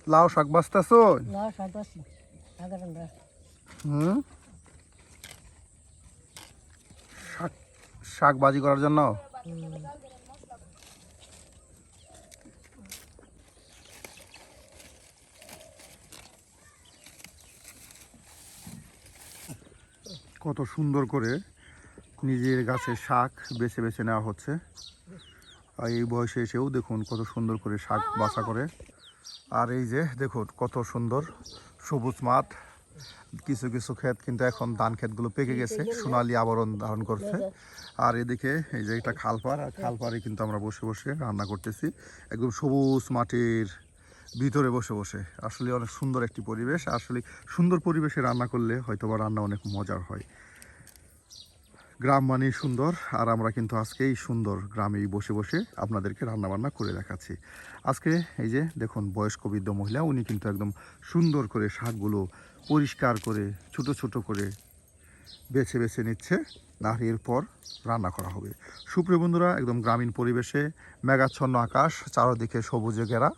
লাউ শাক বাঁচতেছো? লাউ শাক বাঁচি আগের আমরা হুম, শাক শাক ভাজি করার জন্য। কত সুন্দর করে নিজের গাছের শাক বেছে বেছে নেওয়া হচ্ছে। আর এই বয়সে এসেও দেখুন কত সুন্দর করে শাক বাছা করে। আর এই যে দেখুন কত সুন্দর সবুজ মাঠ। কিছু কিছু ক্ষেত কিন্তু এখন ধান ক্ষেতগুলো পেকে গেছে, সোনালি আবরণ ধারণ করছে। আর এদিকে এই যে একটা খালপাড়, আর খালপাড়ে কিন্তু আমরা বসে বসে রান্না করতেছি একদম সবুজ মাটির ভিতরে বসে বসে। আসলে অনেক সুন্দর একটি পরিবেশ। আসলে সুন্দর পরিবেশে রান্না করলে হয়তো বা রান্না অনেক মজার হয়। গ্রাম মানেই সুন্দর, আর আমরা কিন্তু আজকে এই সুন্দর গ্রামেই বসে বসে আপনাদেরকে রান্নাবান্না করে দেখাচ্ছি। আজকে এই যে দেখুন বয়স্ক বৃদ্ধ মহিলা, উনি কিন্তু একদম সুন্দর করে শাকগুলো পরিষ্কার করে ছোট ছোট করে বেছে বেছে নিচ্ছে। আর এরপর রান্না করা হবে। সুপ্রিয় বন্ধুরা, একদম গ্রামীণ পরিবেশে মেঘাচ্ছন্ন আকাশ, চারদিকে সবুজে ঘেরা,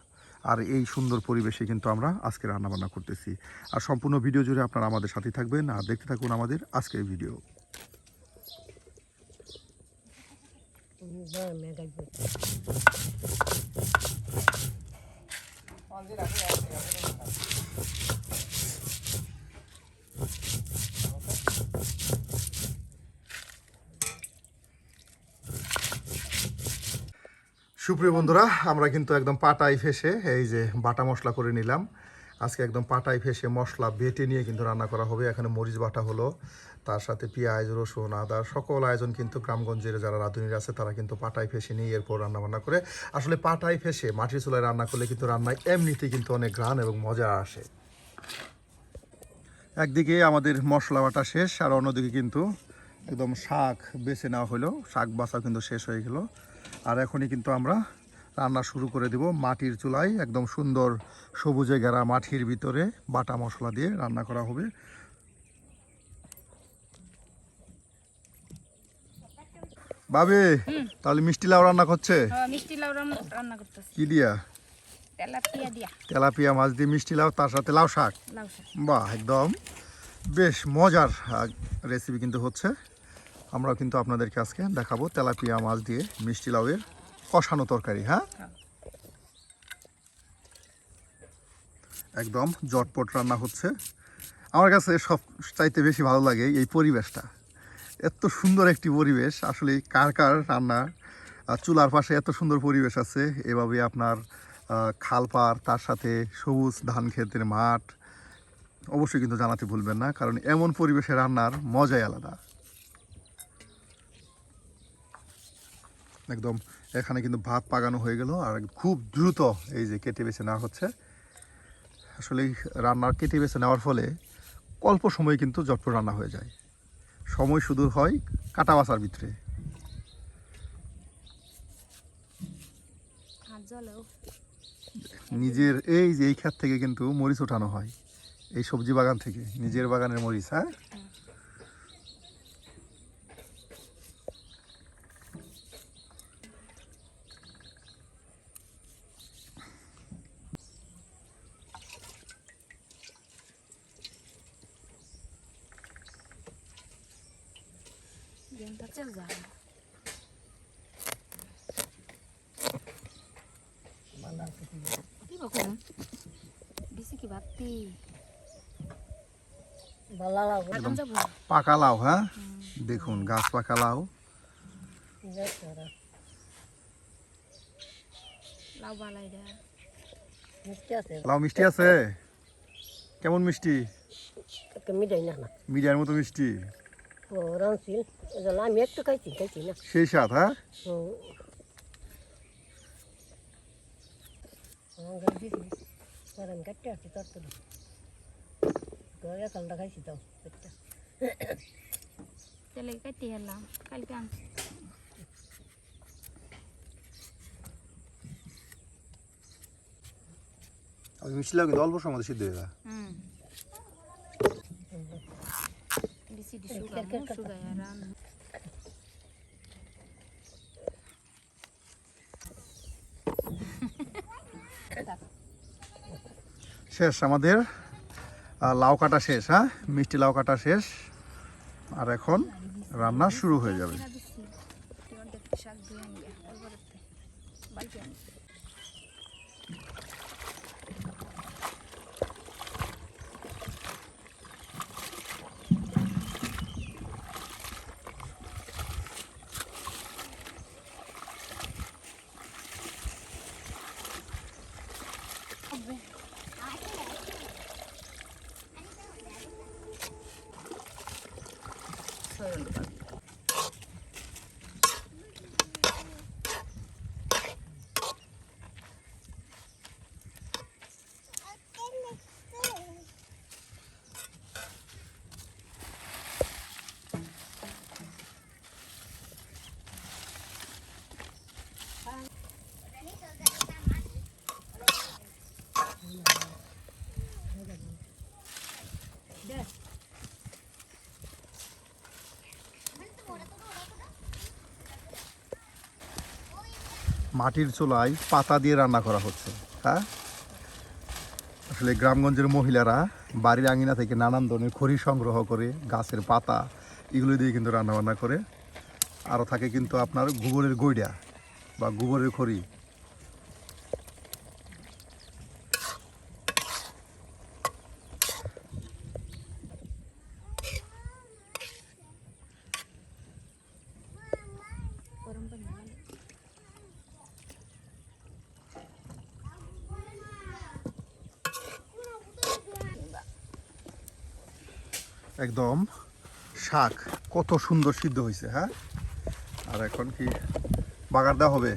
আর এই সুন্দর পরিবেশে কিন্তু আমরা আজকে রান্নাবান্না করতেছি। আর সম্পূর্ণ ভিডিও জুড়ে আপনারা আমাদের সাথে থাকবেন আর দেখতে থাকুন আমাদের আজকের ভিডিও। সুপ্রিয় বন্ধুরা, আমরা কিন্তু একদম পাটাই ফেসে এই যে বাটা মশলা করে নিলাম। আজকে একদম পাটাই ফেসে মশলা বেটে নিয়ে কিন্তু রান্না করা হবে। এখানে মরিচ বাটা হলো, তার সাথে পেঁয়াজ রসুন আদা সকল আয়োজন কিন্তু গ্রামগঞ্জের যারা রাঁধুনিরা আছে তারা কিন্তু পাটাই ফেসে নিয়ে এরপর রান্নাবান্না করে। আসলে পাটাই ফেসে মাটির চুলায় রান্না করলে কিন্তু রান্নায় এমনিতেই কিন্তু অনেক ঘ্রাণ এবং মজা আসে। একদিকে আমাদের মশলা বাটা শেষ, আর অন্যদিকে কিন্তু একদম শাক বেছে নেওয়া হলো, শাক বাছা কিন্তু শেষ হয়ে গেল। আর এখনই কিন্তু আমরা রান্না শুরু করে দেব মাটির চুলায়। একদম সুন্দর সবুজে ঘেরা মাটির ভিতরে বাটা মশলা দিয়ে রান্না করা হবে। বাবে তাহলে মিষ্টি লাউ রান্না করছে? মিষ্টি লাউ রান্না করতেছি। কি দিয়া? তেলাপিয়া দিয়া। তেলাপিয়া মাছ দিয়ে মিষ্টি লাউ, তার সাথে লাউ শাক। লাউ শাক। বাহ, একদম বেশ মজার রেসিপি কিন্তু হচ্ছে। আমরাও কিন্তু আপনাদেরকে আজকে দেখাবো তেলাপিয়া মাছ দিয়ে মিষ্টি লাউয়ের কষানো তরকারি। হ্যাঁ, একদম জটপট রান্না হচ্ছে। আমার কাছে সব চাইতে বেশি ভালো লাগে এই পরিবেশটা। এত সুন্দর একটি পরিবেশ, আসলে কার কার রান্না চুলার পাশে এত সুন্দর পরিবেশ আছে এভাবে আপনার খাল পার, তার সাথে সবুজ ধান ক্ষেতের মাঠ, অবশ্যই কিন্তু জানাতে ভুলবেন না, কারণ এমন পরিবেশে রান্নার মজাই আলাদা। একদম এখানে কিন্তু ভাত পাকানো হয়ে গেল, আর খুব দ্রুত এই যে কেটে বেছে নেওয়া হচ্ছে। আসলে রান্নার কেটে বেছে নেওয়ার ফলে অল্প সময় কিন্তু ঝটপট রান্না হয়ে যায়। সময় শুধু হয় কাটা বাছার ভিতরে। নিজের এই যে এই ক্ষেত থেকে কিন্তু মরিচ ওঠানো হয়, এই সবজি বাগান থেকে, নিজের বাগানের মরিচ। হ্যাঁ, একদম পাকা লাউ। হ্যাঁ, দেখুন গাছ পাকা লাউ। লাউ মিষ্টি আছে? কেমন মিষ্টি? মিডিয়ার মতো মিষ্টি, আমি একটু খাইছি না সেই স্বাদ। হ্যাঁ, আমি কাটতে আসছি তোর তো একালটা খাইছি তাও তেলে কেটে হেলাম কালকে আনছি। মিষ্টি লাউ কিন্তু অল্প সময় সিদ্ধ হয়ে যায়। শেষ আমাদের লাউ কাটা শেষ, হ্যাঁ মিষ্টি লাউ কাটা শেষ। আর এখন রান্না শুরু হয়ে যাবে। তেলা দিচ্ছি অর্ধেক শাক ধুয়ে আনি তারপরে বালতি আনি মাটির চুলায় পাতা দিয়ে রান্না করা হচ্ছে, হ্যাঁ। আসলে গ্রামগঞ্জের মহিলারা বাড়ির আঙিনা থেকে নানান ধরনের খড়ি সংগ্রহ করে গাছের পাতা এগুলো দিয়ে কিন্তু রান্নাবান্না করে। আরও থাকে কিন্তু আপনার গোবরের গৈড়া বা গোবরের খড়ি। গরম পানি একদম শাক কত সুন্দর সিদ্ধ হয়েছে, হ্যাঁ। আর এখন কি বাগার দেওয়া হবে?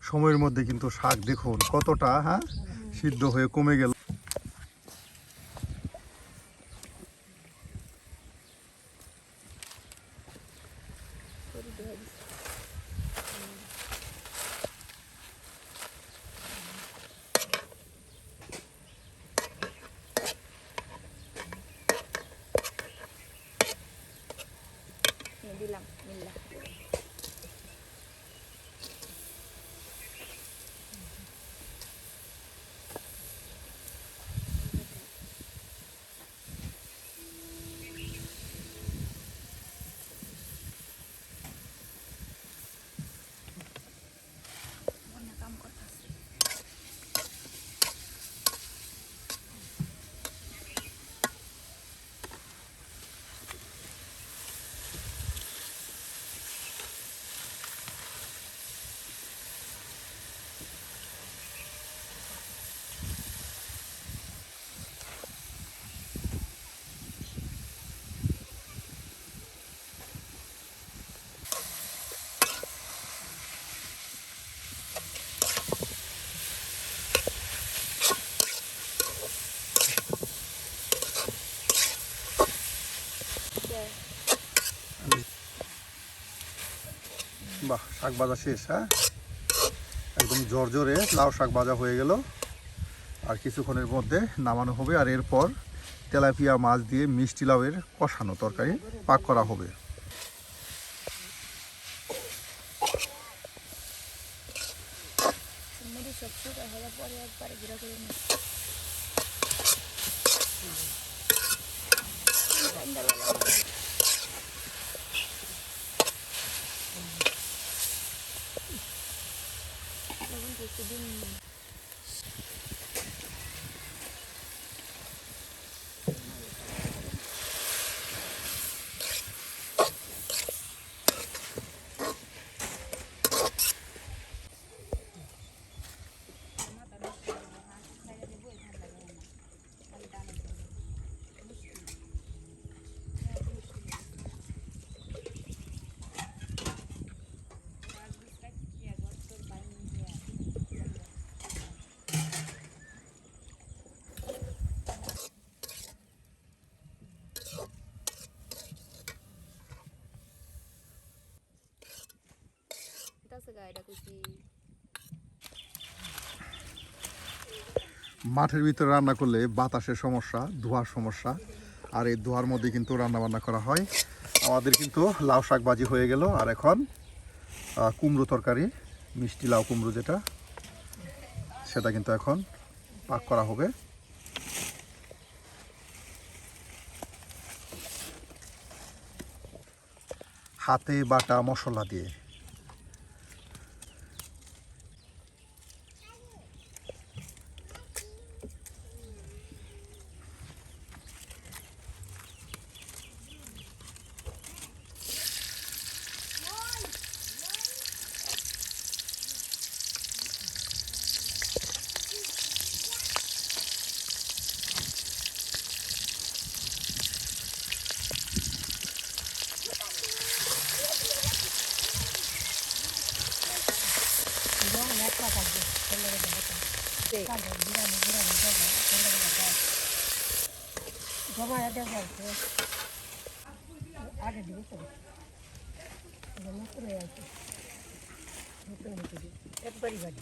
সময়ের মধ্যে কিন্তু শাক দেখুন কতটা, হ্যাঁ, সিদ্ধ হয়ে কমে গেল। দিলাম মিল্লা কাম করতেছে বাহ, শাক ভাজা শেষ, হ্যাঁ। একদম জোরে লাউ শাক ভাজা হয়ে গেল। আর কিছুক্ষণের মধ্যে নামানো হবে। আর এরপর তেলাপিয়া মাছ দিয়ে মিষ্টি লাউয়ের কষানো তরকারি পাক করা হবে। মুড়ি সব শুকায় হওয়ার পরে একবারে গুঁড়া করে নিই লবণ একটু দিন এটা আছে গাড়িটা কইছি মাঠের ভিতরে রান্না করলে বাতাসের সমস্যা, ধোঁয়ার সমস্যা, আর এই ধোঁয়ার মধ্যে কিন্তু রান্না বান্না করা হয়। আমাদের কিন্তু লাউ শাক ভাজি হয়ে গেল, আর এখন কুমড়ো তরকারি, মিষ্টি লাউ কুমড়ো যেটা, সেটা কিন্তু এখন পাক করা হবে। হাতে বাটা মশলা দিয়ে। একবারই বাড়ি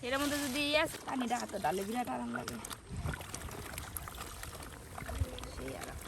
এর মধ্যে যদি পানিটা হাতে ডালে বিরাট আরাম লাগে। সেই আরাম।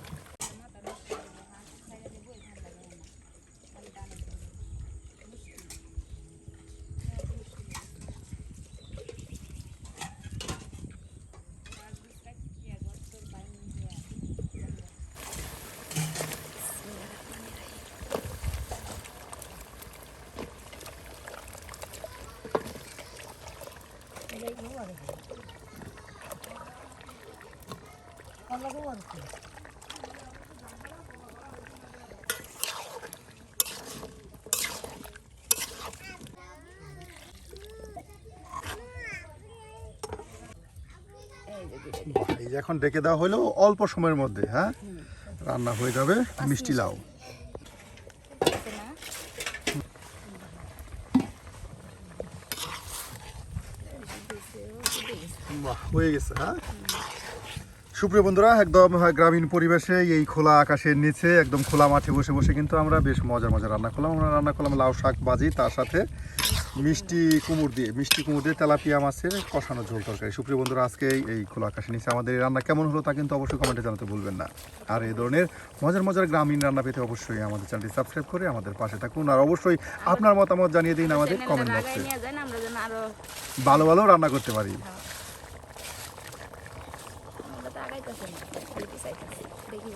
এই যে এখন ডেকে দেওয়া হলো অল্প সময়ের মধ্যে, হ্যাঁ, রান্না হয়ে যাবে মিষ্টি লাউ। বাহ, হয়ে গেছে। হ্যাঁ, সুপ্রিয় বন্ধুরা, একদম গ্রামীণ পরিবেশে এই খোলা আকাশের নিচে একদম খোলা মাঠে বসে বসে কিন্তু আমরা বেশ মজার রান্না করলাম। আমরা রান্না করলাম লাউ শাক ভাজি, তার সাথে মিষ্টি কুমড় দিয়ে তেলাপিয়া মাছের কষানো ঝোল তরকারি। সুপ্রিয় বন্ধুরা, আজকে এই খোলা আকাশের নিচে আমাদের এই রান্না কেমন হলো তা কিন্তু অবশ্যই কমেন্টে জানাতে ভুলবেন না। আর এই ধরনের মজার গ্রামীণ রান্না পেতে অবশ্যই আমাদের চ্যানেলটি সাবস্ক্রাইব করে আমাদের পাশে থাকুন। আর অবশ্যই আপনার মতামত জানিয়ে দিন আমাদের কমেন্ট বক্সে, ভালো ভালো রান্না করতে পারি। দেখি